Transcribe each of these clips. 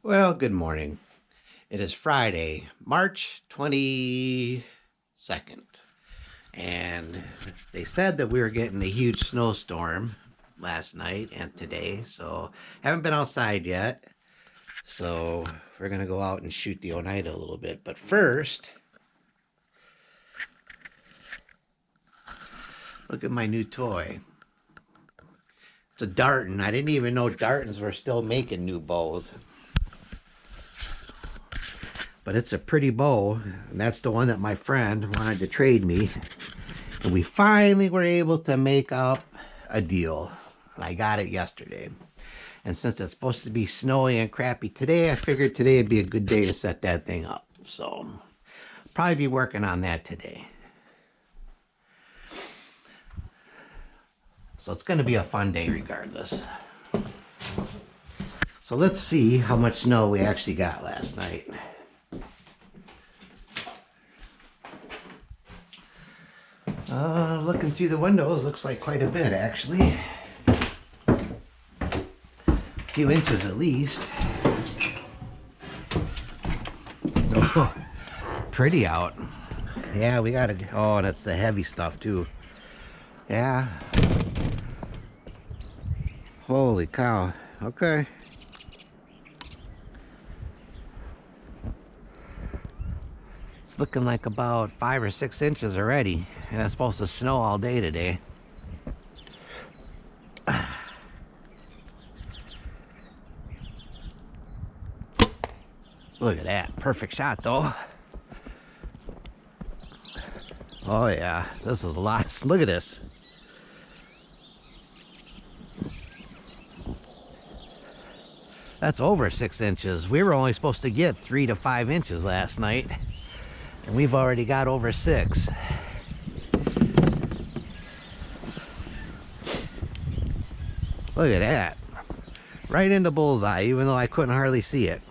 Well, good morning. It is Friday, March 22nd. And they said that we were getting a huge snowstorm last night and today. So haven't been outside yet. So we're going to go out and shoot the Oneida a little bit. But first, look at my new toy. It's a Darton. I didn't even know Dartons were still making new bows. But it's a pretty bow, and that's the one that my friend wanted to trade me. And we finally were able to make up a deal. And I got it yesterday. And since it's supposed to be snowy and crappy today, I figured today would be a good day to set that thing up. So, probably be working on that today. So it's going to be a fun day regardless. So let's see how much snow we actually got last night. Looking through the windows, looks like quite a bit actually. A few inches at least. Oh, pretty out. Yeah, we got it. Oh, that's the heavy stuff too. Yeah. Holy cow. Okay. It's looking like about 5 or 6 inches already, and it's supposed to snow all day today. Look at that. Perfect shot though. Oh yeah, this is a lot. Look at this. That's over 6 inches. We were only supposed to get 3 to 5 inches last night, and we've already got over 6. Look at that. Right into bullseye, even though I couldn't hardly see it.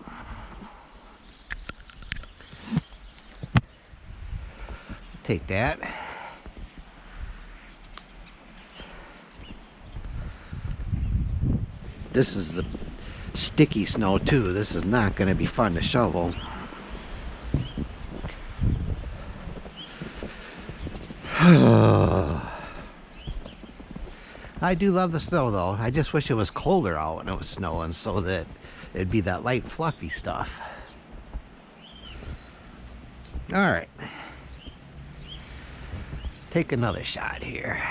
Take that. This is the sticky snow too. This is not going to be fun to shovel. I do love the snow though. I just wish it was colder out when it was snowing so that it'd be that light fluffy stuff. Alright. Let's take another shot here.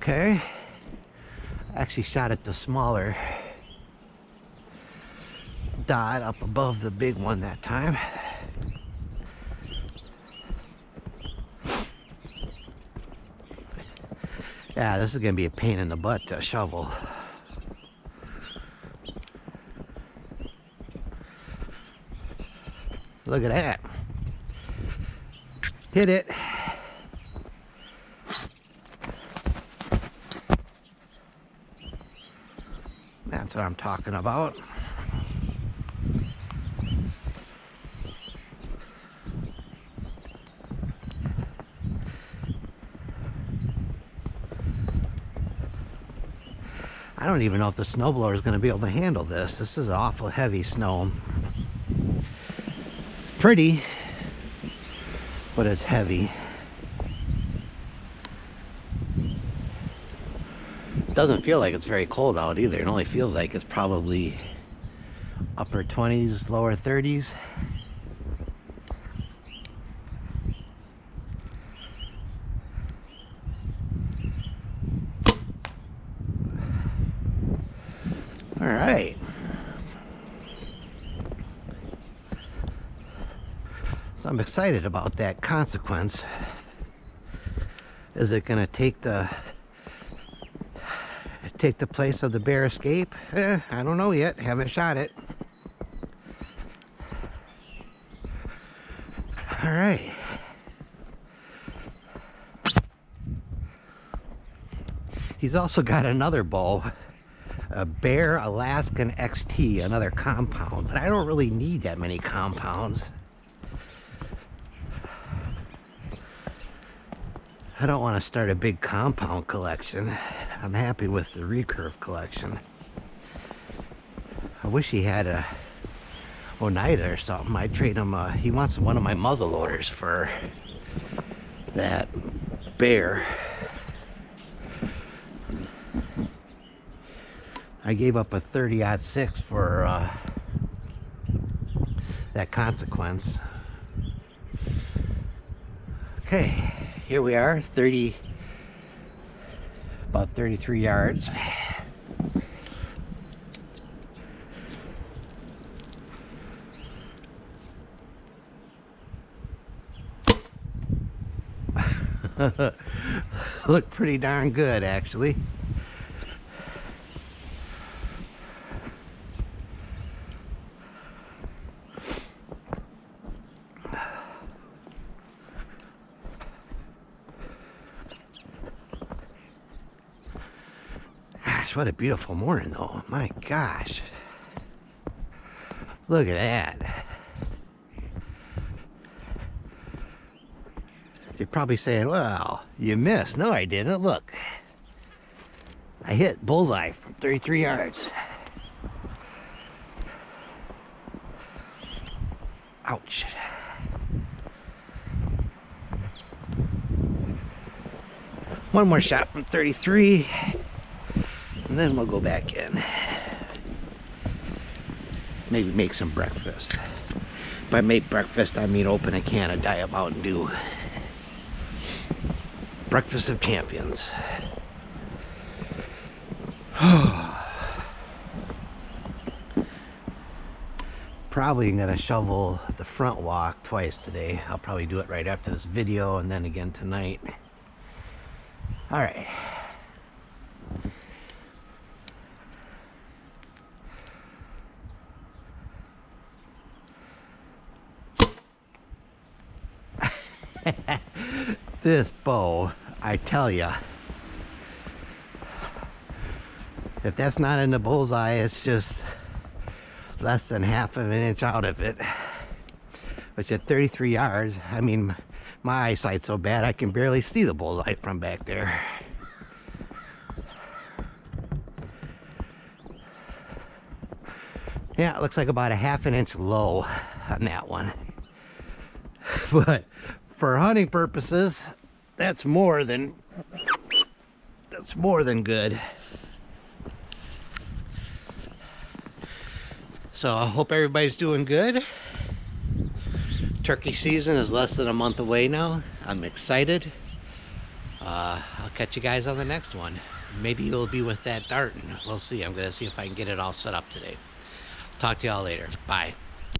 Okay. Actually shot at the smaller dot up above the big one that time. Yeah, this is gonna be a pain in the butt to shovel. Look at that. Hit it. That's what I'm talking about. I don't even know if the snowblower is going to be able to handle this. This is awful heavy snow. Pretty, but it's heavy. Doesn't feel like it's very cold out either. It only feels like it's probably upper 20s, lower 30s. All right. So I'm excited about that consequence. Is it going to take the place of the bear escape? I don't know yet. Haven't shot it. All right. He's also got another bow, a Bear Alaskan XT, another compound, but I don't really need that many compounds. I don't want to start a big compound collection. I'm happy with the recurve collection. I wish he had a Oneida or something. I'd trade him. He wants one of my muzzle loaders for that Bear. I gave up a 30-06 for that Consequence. Okay, here we are, about 33 yards. Look pretty darn good, actually. Gosh, what a beautiful morning, though. My gosh. Look at that. You're probably saying, well, you missed. No, I didn't. Look. I hit bullseye from 33 yards. Ouch. One more shot from 33. And then we'll go back in. Maybe make some breakfast. By make breakfast, I mean open a can of Diet Mountain Dew. Breakfast of champions. Probably gonna shovel the front walk twice today. I'll probably do it right after this video and then again tonight. All right. This bow, I tell ya, if that's not in the bullseye, it's just less than half of an inch out of it. Which at 33 yards, I mean, my eyesight's so bad I can barely see the bullseye from back there. Yeah, it looks like about a half an inch low on that one. But for hunting purposes, that's more than good. So I hope everybody's doing good. Turkey season is less than a month away now. I'm excited. I'll catch you guys on the next one. Maybe you'll be with that dart, and we'll see. I'm gonna see if I can get it all set up today. Talk to y'all later. Bye.